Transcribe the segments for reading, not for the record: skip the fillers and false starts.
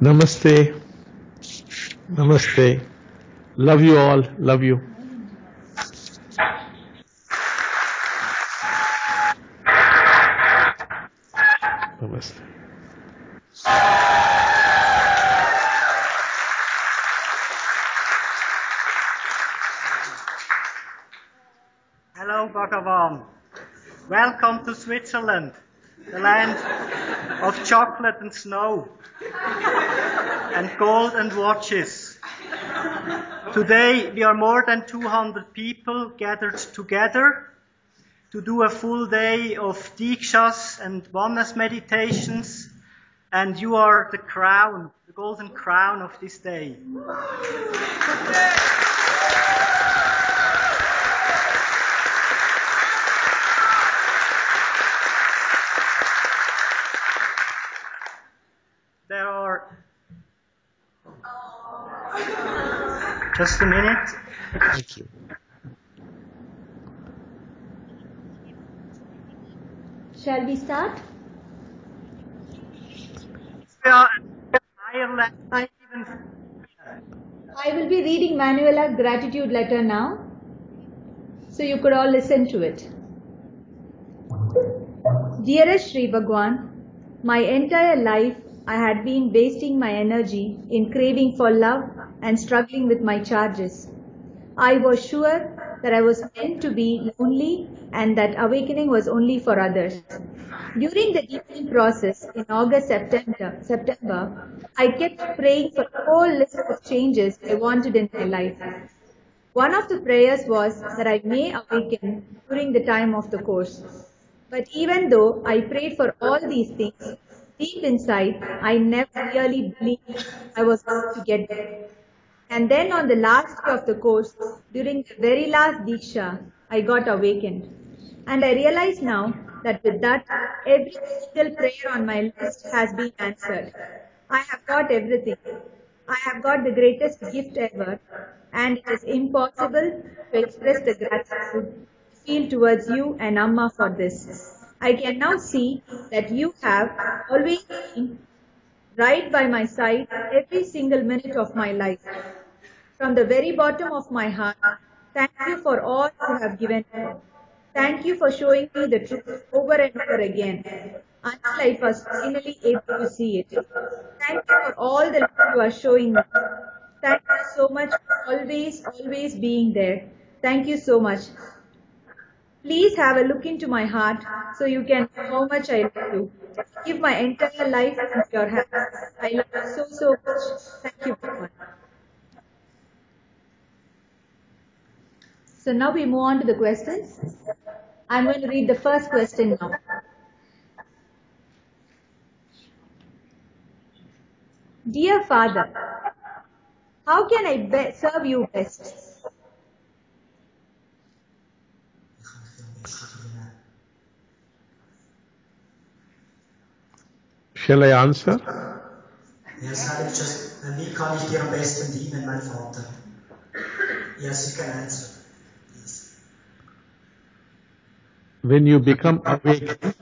Namaste. Namaste. Love you all. Love you. Namaste. Hello, Bhagavan. Welcome to Switzerland, the land of chocolate and snow, and gold and watches. Today we are more than 200 people gathered together to do a full day of Dikshas and oneness meditations, and you are the crown, the golden crown of this day. There are... Just a minute. Thank you. Shall we start? I I will be reading Manuela gratitude letter now, so you could all listen to it. Dearest Sri Bhagwan, my entire life I had been wasting my energy in craving for love and struggling with my charges. I was sure that I was meant to be lonely and that awakening was only for others. During the deepening process in September, I kept praying for a whole list of changes I wanted in my life. One of the prayers was that I may awaken during the time of the course. But even though I prayed for all these things, deep inside, I never really believed I was going to get there. And then on the last day of the course, during the very last Diksha, I got awakened. And I realize now that with that, every single prayer on my list has been answered. I have got everything. I have got the greatest gift ever, and it is impossible to express the gratitude I feel towards you and Amma for this. I can now see that you have always been right by my side every single minute of my life. From the very bottom of my heart, thank you for all you have given me. Thank you for showing me the truth over and over again until I was finally able to see it. Thank you for all the love you are showing me. Thank you so much for always being there. Thank you so much. Please have a look into my heart so you can know how much I love you. I give my entire life into your hands. I love you so much. Thank you, Bhagwan. So now we move on to the questions. I'm going to read the first question now. Dear Father, how can I serve you best? Shall I answer? Yes, wie kann ich dir am besten dienen, mein Vater? Yes, you can answer. When you become awakened,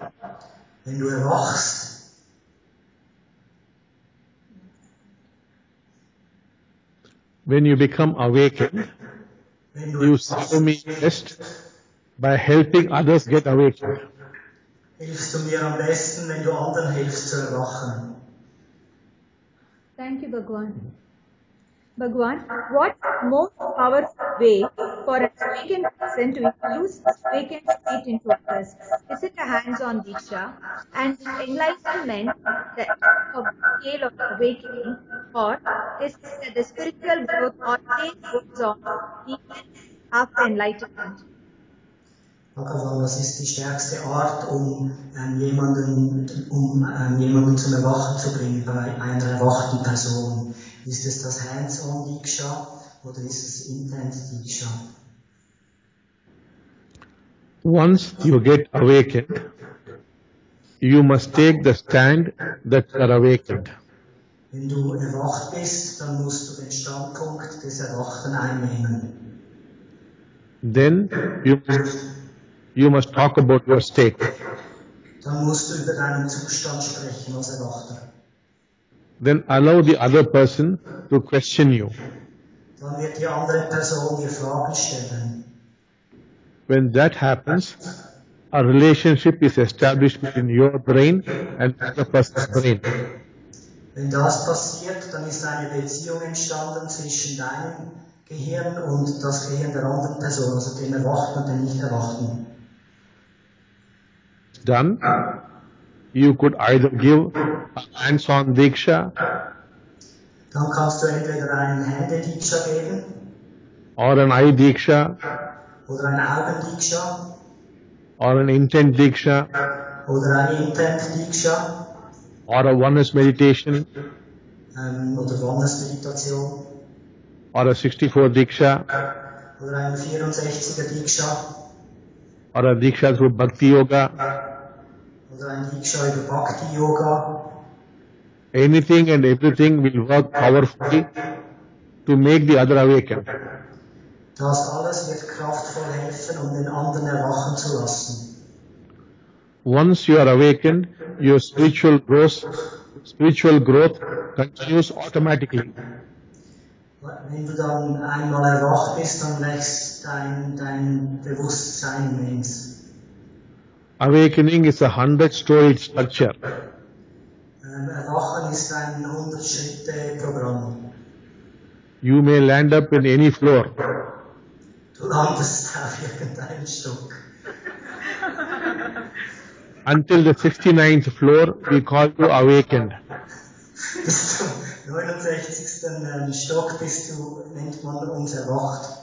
Wenn du erwachst, you serve me best by helping others get awakened. hilfst du mir am besten, wenn du anderen hilfst zu erwachen. Thank you, Bhagwan. Bhagwan, what most powerful way for an awakened person to infuse awakened state into others? Is it a hands-on Diksha? And enlightenment the scale of awakening, or is it that the spiritual growth always goes on even after enlightenment? Bhagavan, was ist die stärkste Art, um jemanden zum Erwachen zu bringen bei einer erwachten Person? Ist es das Hands-on-Diksha oder ist es Intense-Diksha? Once you get awakened, you must take the stand that you are awakened. Wenn du erwacht bist, dann musst du den Standpunkt des Erwachten einnehmen. Then you must talk about your state. Dann musst du über deinen Zustand sprechen als Erwachter. then allow the other person to question you. Dann wird die andere Person dir Fragen stellen. When that happens, a relationship is established between your brain and the other person's brain. Wenn das passiert, dann ist eine Beziehung entstanden zwischen deinem Gehirn und das Gehirn der anderen Person, also dem Erwachten und dem Nicht-Erwachten. Done, you could either give a hands-on Diksha Dann kannst du entweder einen Hände-Diksha geben or an eye Diksha oder eine Augen-Diksha or an intent Diksha oder eine Intent-Diksha or a oneness meditation oder Oneness-Meditation or a 64 Diksha oder eine 64er Diksha or a Diksha through Bhakti Yoga. oder ein Diksha über Bhakti-Yoga. Anything and everything will work powerfully to make the other awaken. Das alles wird kraftvoll helfen, um den anderen erwachen zu lassen. Once you are awakened, your spiritual growth continues automatically. Wenn du dann einmal erwacht bist, dann wächst dein Bewusstsein immens. Awakening is a 100-storied structure. Erwachen ist ein 100-Schritte-Programm. You may land up in any floor. Du landest auf irgendeinem Stock. Until the 69th floor, we call you awakened. Bis zum 69. Stock nennt man uns erwacht.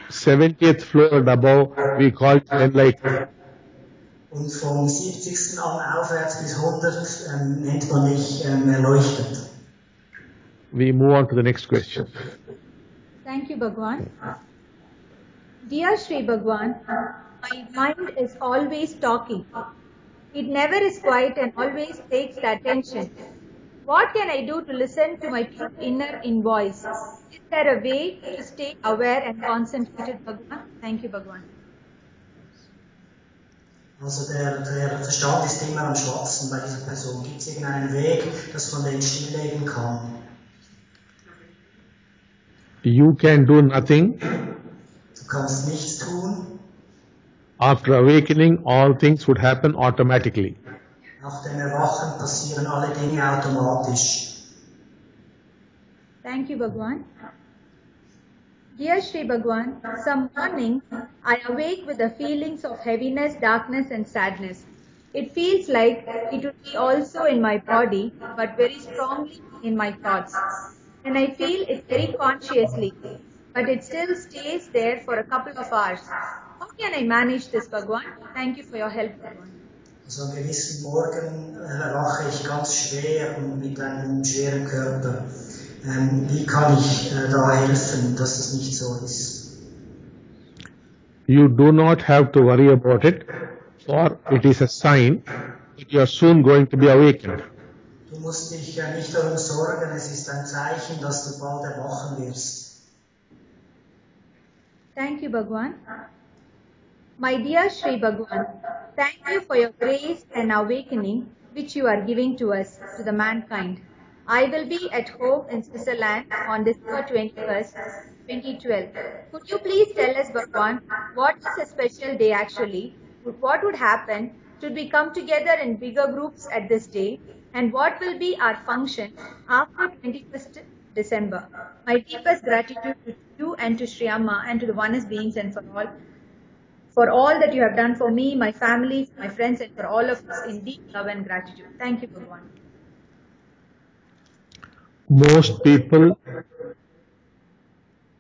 70th floor and above, we call you enlightened. Und vom 70. an aufwärts bis 100 nennt man dich erleuchtet. We move on to the next question. Thank you, Bhagwan. Dear Sri Bhagwan, my mind is always talking. It never is quiet and always takes the attention. What can I do to listen to my true inner voice? Is there a way to stay aware and concentrated, Bhagwan? Thank you, Bhagwan. Also der Verstand ist immer am Schwatzen bei dieser Person. Gibt es irgendeinen Weg, dass man den stilllegen kann? You can do nothing. Du kannst nichts tun. After awakening, all things would happen automatically. Nach dem Erwachen passieren alle Dinge automatisch. Thank you, Bhagwan. Dear Sri Bhagwan, some morning I awake with the feelings of heaviness, darkness and sadness. It feels like it would be also in my body, but very strongly in my thoughts. And I feel it very consciously, but it still stays there for a couple of hours. How can I manage this, Bhagwan? Thank you for your help, Bhagwan. Also am gewissen Morgen erwache ich ganz schwer und mit einem schweren Körper. Wie kann ich da helfen, dass es nicht so ist? You do not have to worry about it, for it is a sign that you are soon going to be awakened. Du musst dich nicht darum sorgen, es ist ein Zeichen, dass du bald erwachen wirst. Thank you, Bhagwan. My dear Sri Bhagwan, thank you for your grace and awakening which you are giving to us, to the mankind. I will be at home in Switzerland on December 21st, 2012. Could you please tell us, Bhagwan, what is a special day actually? What would happen? Should we come together in bigger groups at this day? And what will be our function after 21st December? My deepest gratitude to you and to Sri Amma and to the Oneness beings and for all that you have done for me, my family, my friends, and for all of us in deep love and gratitude. Thank you, Bhagwan. Most people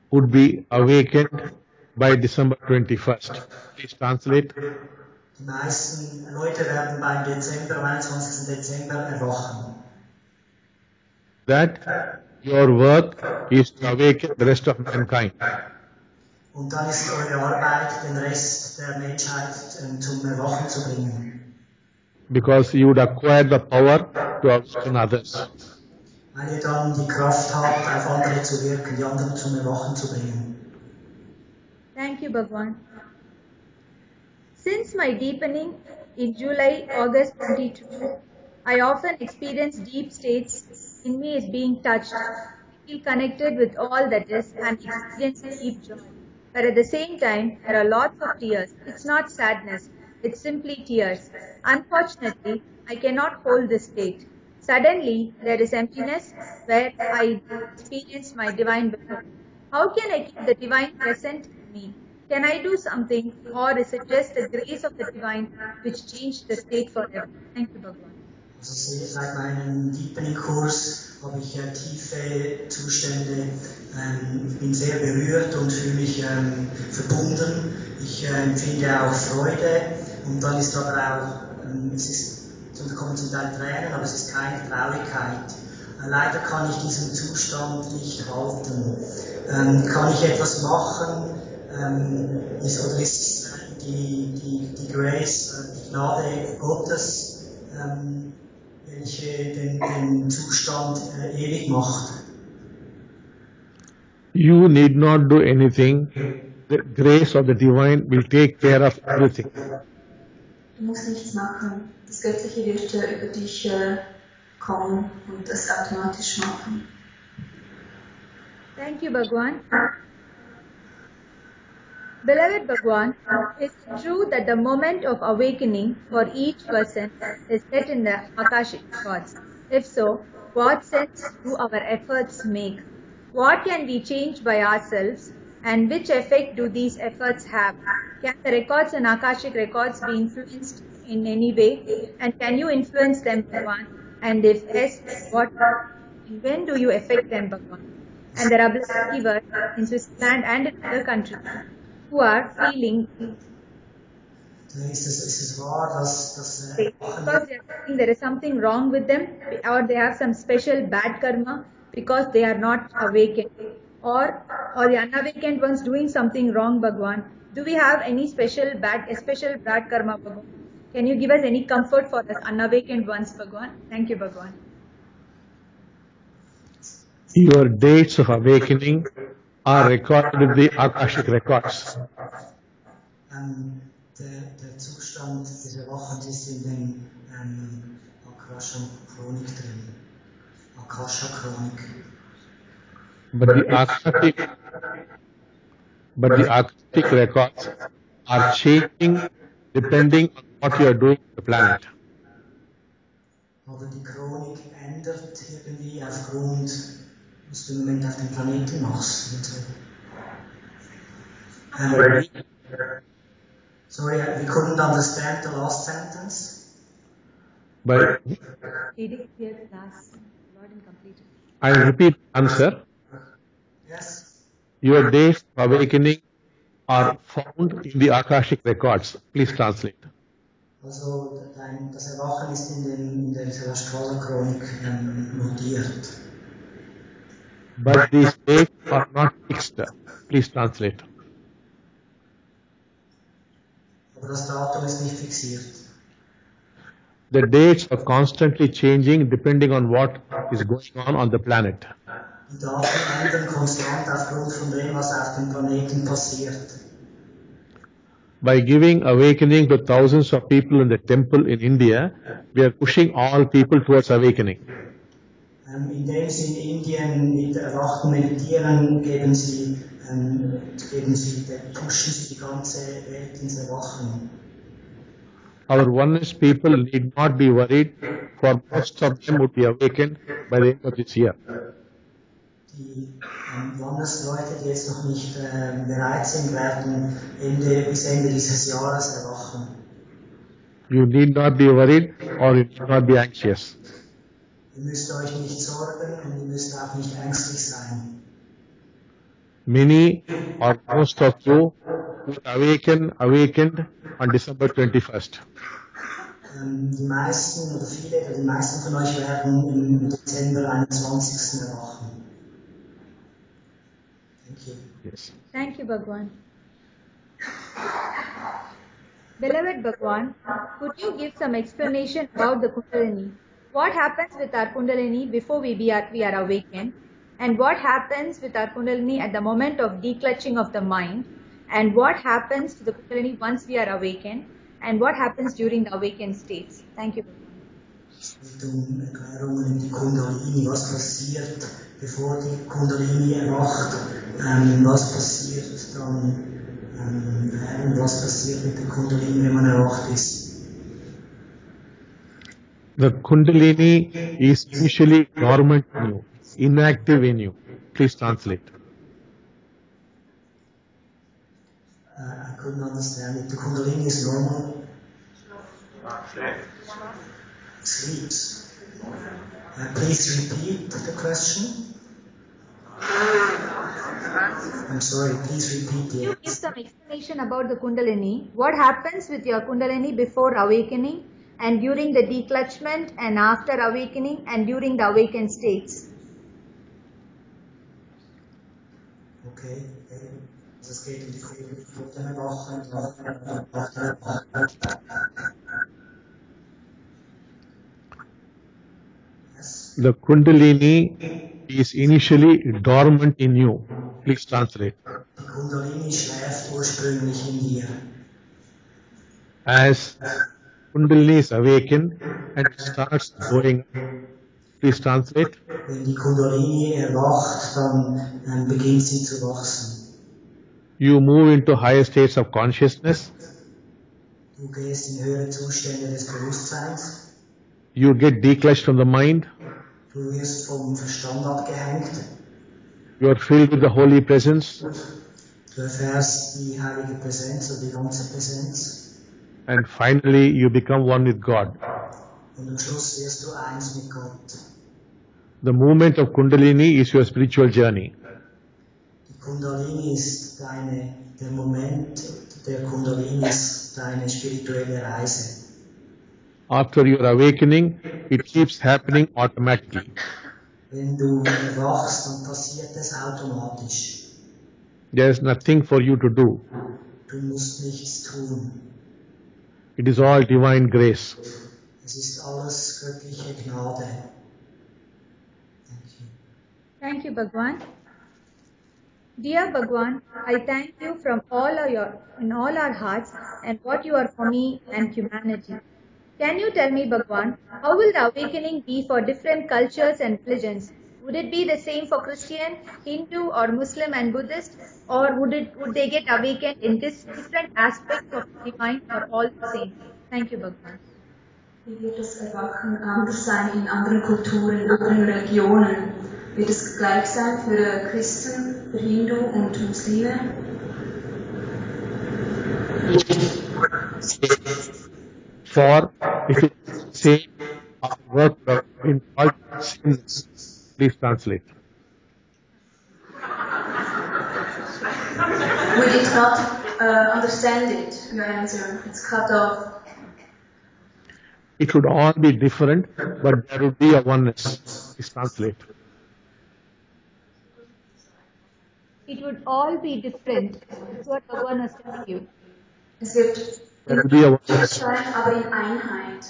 would be awakened by December 21st. Please translate. Die meisten Leute werden beim 21. Dezember erwachen. That your work is to awaken the rest of mankind. Und dann ist eure Arbeit, den Rest der Menschheit zum Erwachen zu bringen. Because you would acquire the power to awaken others. Weil ihr dann die Kraft habt, auf andere zu wirken, die anderen zum Erwachen zu bringen. Thank you, Bhagwan. Since my deepening in July, August 22, I often experience deep states in me is being touched. I feel connected with all that is and experience deep joy. But at the same time, there are lots of tears. It's not sadness, it's simply tears. Unfortunately, I cannot hold this state. Suddenly, there is emptiness where I experience my divine being. How can I keep the divine present in me? Can I do something, or is it just the grace of the divine which changed the state forever? Thank you, Bhagwan. Also seit meinem Deepening-Kurs habe ich tiefe Zustände. Ich bin sehr berührt und fühle mich verbunden. Ich empfinde auch Freude und dann ist aber auch, da kommen zum Teil Tränen, aber es ist keine Traurigkeit. Leider kann ich diesen Zustand nicht halten. Kann ich etwas machen? Oder ist die Grace, die Gnade Gottes, welche den Zustand ewig macht? You need not do anything. The grace of the divine will take care of everything. Du musst nichts machen. Das Göttliche wird über dich kommen und das automatisch machen. Thank you, Bhagwan. Beloved Bhagwan, is it true that the moment of awakening for each person is set in the Akashic records? If so, what sense do our efforts make? What can we change by ourselves, and which effect do these efforts have? Can the records and Akashic records be influenced in any way? And can you influence them, Bhagwan? And if yes, what? When do you affect them, Bhagwan? And there are believers in Switzerland and in other countries who are feeling Ist es wahr, dass because they are thinking there is something wrong with them, or they have some special bad karma because they are not awakened, or the unawakened ones doing something wrong, Bhagwan? Do we have any special bad karma, Bhagwan? Can you give us any comfort for the unawakened ones, Bhagwan? Thank you, Bhagwan. Your dates of awakening are recorded in the Akashic records. Der Zustand des Erwachens ist in den Akasha-Chronik drin. Akasha-Chronik. But the Akashic records are changing depending on what you are doing on the planet. Oder die Chronik ändert irgendwie aufgrund, was du im Moment auf dem Planeten machst. Sorry, we couldn't understand the last sentence. But I repeat answer. Yes. Your days of awakening are found in the Akashic records. Please translate. Also das Erwachen ist in der Celestial-Chronik notiert. But these dates are not fixed. Please translate. Aber das Datum ist nicht fixiert. The dates are constantly changing depending on what is going on the planet. Die Daten ändern konstant aufgrund von dem, was auf dem Planeten passiert. By giving awakening to thousands of people in the temple in India, we are pushing all people towards awakening. Indem Sie in Indien mit Erwachen meditieren, pushen Sie die ganze Welt ins Erwachen. Our oneness people need not be worried, for most of them would be awakened by the end of this year. Die Oneness-Leute, die jetzt noch nicht bereit sind, werden bis Ende dieses Jahres erwachen. You need not be worried or you need not be anxious. Ihr müsst euch nicht sorgen und ihr müsst auch nicht ängstlich sein. Many or most of you will awakened on December 21st. Die meisten von euch werden im Dezember 21. erwachen. Thank you. Yes. Thank you, Bhagwan. Beloved Bhagwan, could you give some explanation about the Kundalini? What happens with our Kundalini before we are awakened? And what happens with our Kundalini at the moment of declutching of the mind? And what happens to the Kundalini once we are awakened? And what happens during the awakened states? Thank you, Bhagwan. Richtung Erklärungen über die Kundalini, was passiert, bevor die Kundalini erwacht, was passiert dann, und was passiert mit der Kundalini, wenn man erwacht ist. The Kundalini is initially dormant in you, inactive in you. Please translate. I couldn't understand it. The Kundalini is normal. Sleeps. Please repeat the question. I'm sorry, please repeat Can you it. give some explanation about the Kundalini? What happens with your Kundalini before awakening and during the declutchment and after awakening and during the awakened states? Okay. Also es geht um die Kundalini vor dem Erwachen und nach dem Erwachen. Yes. The Kundalini is initially dormant in you. Please translate. Die Kundalini schläft ursprünglich in dir. As Kundalini is awakened and starts going. Please translate. Wenn die Kundalini erwacht, dann beginnt sie zu wachsen. You move into higher states of consciousness. Du gehst in höhere Zustände des Bewusstseins. You get declutched from the mind. Du wirst vom Verstand abgehängt. You are filled with the holy presence. Du erfährst die heilige Präsenz oder die ganze Präsenz. And finally, you become one with God. Und am Schluss wirst du eins mit Gott. The movement of Kundalini is your spiritual journey. Die Kundalini ist der Moment der Kundalini ist deine spirituelle Reise. After your awakening, it keeps happening automatically. Wenn du erwachst, dann passiert es automatisch. There is nothing for you to do. Du musst nichts tun. It is all divine grace. Es ist alles göttliche Gnade. Thank you. Thank you, Bhagwan. Dear Bhagwan, I thank you from in all our hearts and what you are for me and humanity. Can you tell me, Bhagwan, how will the awakening be for different cultures and religions? Would it be the same for Christian, Hindu, or Muslim and Buddhist, or would they get awakened in different aspects of the divine, or all the same? Thank you, Bhagwan. Wie wird das Erwachen anders sein in anderen Kulturen, in anderen Religionen? Wird es gleich sein für Christen, für Hindu und Muslime? For if it say our work in all sins, please translate. We did not understand it, your answer. It's cut off. It would all be different, but there would be a oneness. Please translate. It would all be different. That's what Bhagwan was telling you. Es wird There would be a oneness. sein, aber in Einheit.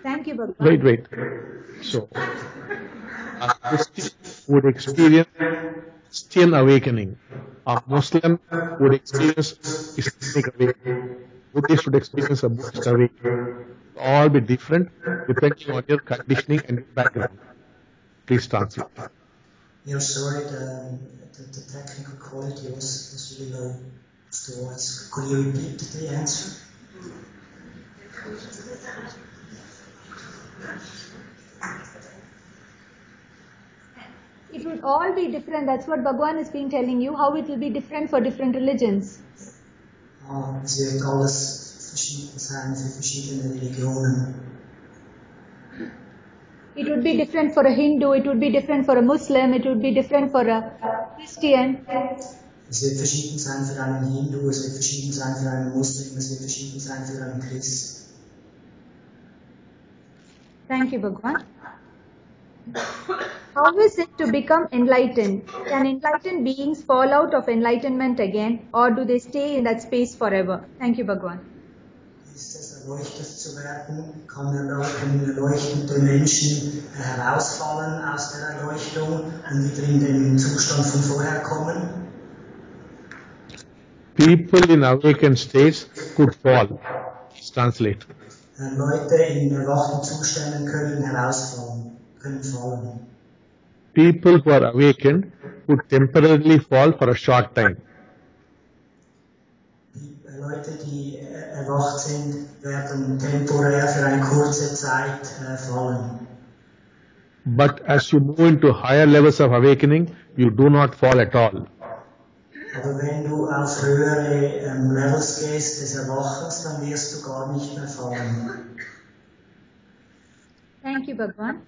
Thank you, Bhagwan. Wait. So, a Christian would experience Christian awakening. A Muslim would experience Islamic awakening. Buddhist would experience a Buddhist awakening. All be different depending on your conditioning and background. Please translate. Yeah, sorry, the technical quality was really low. So could you repeat the answer? It would all be different. That's what Bhagwan has been telling you, how it will be different for different religions. Es wird alles verschieden sein für verschiedene Religionen. It would be different for a Hindu, it would be different for a Muslim, it would be different for a Christian. Es wird verschieden sein für einen Hindu, es wird verschieden sein für einen Muslim, es wird verschieden sein für einen Christ. Thank you, Bhagwan. How is it to become enlightened? Can enlightened beings fall out of enlightenment again, or do they stay in that space forever? Thank you, Bhagwan. Ist es erleuchtet zu werden? Können erleuchtete Menschen herausfallen aus der Erleuchtung und wieder in den Zustand von vorher kommen? People in awakened states could fall. Translate. Leute in erwachten Zuständen können herausfallen, können fallen. People who are awakened would temporarily fall for a short time. Die Leute, die erwacht sind, werden temporär für eine kurze Zeit fallen. But as you move into higher levels of awakening, you do not fall at all. Aber wenn du auf höhere Levels gehst des Erwachens, dann wirst du gar nicht mehr fallen. Thank you, Bhagwan.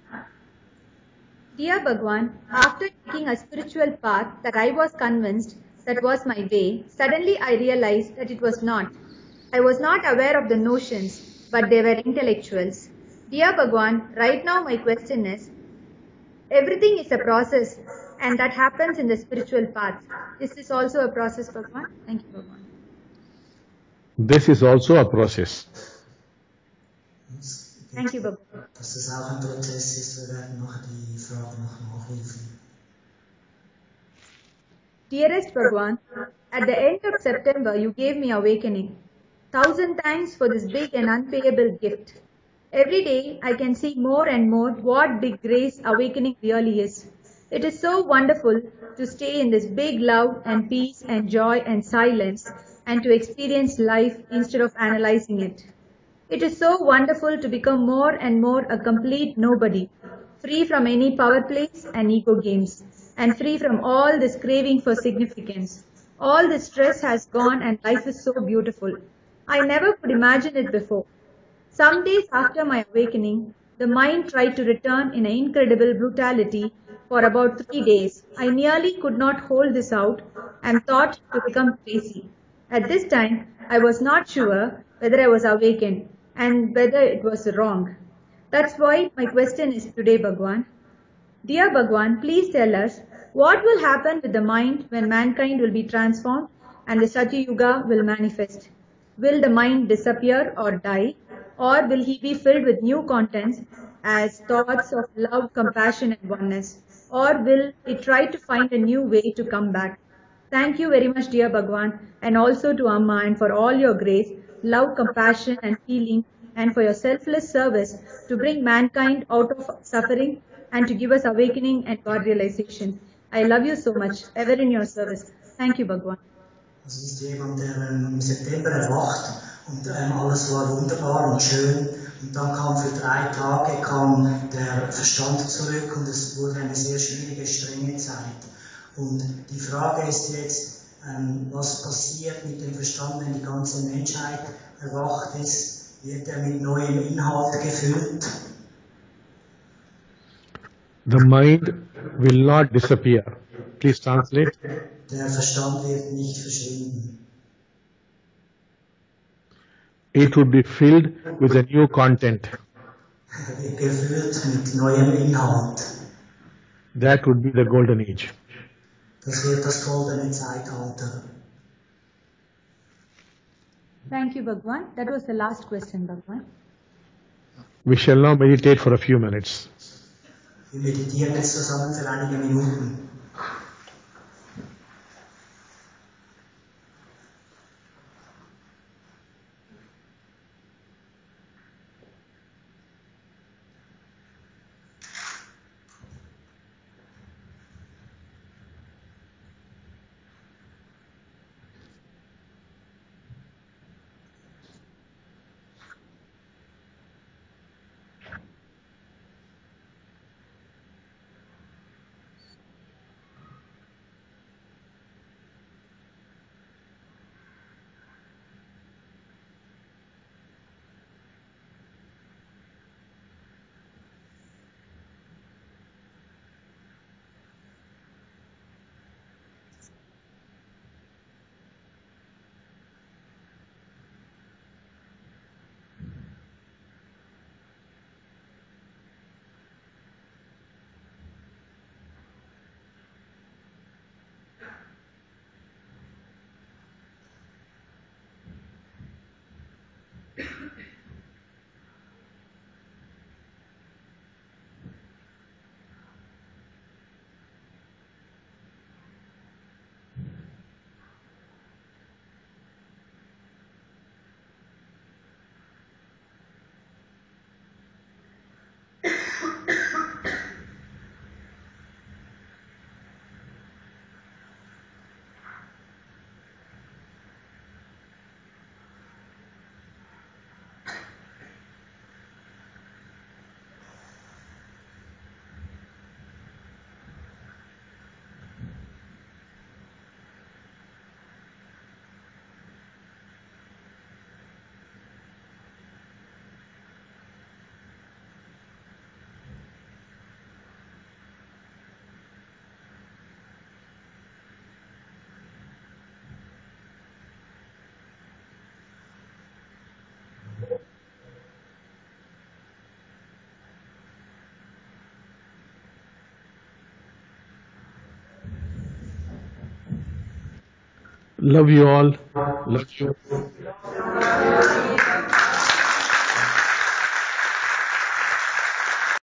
Dear Bhagwan, after taking a spiritual path that I was convinced that was my way, suddenly I realized that it was not. I was not aware of the notions, but they were intellectuals. Dear Bhagwan, right now my question is, everything is a process and that happens in the spiritual path. Is this also a process, Bhagwan? Thank you, Bhagwan. This is also a process. Thank you, Bhagwan. Dass das auch ein Prozess ist, wir werden nachher die Frage noch nachrufen. Dearest Bhagwan, at the end of September you gave me awakening. 1,000 thanks for this big and unpayable gift. Every day I can see more and more what big grace awakening really is. It is so wonderful to stay in this big love and peace and joy and silence and to experience life instead of analyzing it. It is so wonderful to become more and more a complete nobody, free from any power plays and ego games, and free from all this craving for significance. All this stress has gone and life is so beautiful. I never could imagine it before. Some days after my awakening, the mind tried to return in an incredible brutality for about 3 days. I nearly could not hold this out and thought to become crazy. At this time, I was not sure whether I was awakened and whether it was wrong. That's why my question is today, Bhagwan. Dear Bhagwan, please tell us what will happen with the mind when mankind will be transformed and the Satya Yuga will manifest. Will the mind disappear or die, or will he be filled with new contents as thoughts of love, compassion and oneness, or will it try to find a new way to come back? Thank you very much, dear Bhagwan, and also to Amma, and for all your grace, love, compassion and healing, and for your selfless service to bring mankind out of suffering and to give us awakening and God realization. I love you so much, ever in your service. Thank you, Bhagwan. Also es ist jemand, der im September erwacht und alles war wunderbar und schön. Und dann kam für 3 Tage der Verstand zurück und es wurde eine sehr schwierige, strenge Zeit. Und die Frage ist jetzt, was passiert mit dem Verstand, wenn die ganze Menschheit erwacht ist? Wird er mit neuem Inhalt gefüllt? The mind will not disappear. Please translate. Der Verstand wird nicht verschwinden. It would be filled with a new content. Er wird gefüllt mit neuem Inhalt. That would be the golden age. Das wird das goldene Zeitalter. Thank you, Bhagwan. That was the last question, Bhagwan. We shall now meditate for a few minutes. Wir meditieren jetzt zusammen für einige Minuten. Love you all. Love you.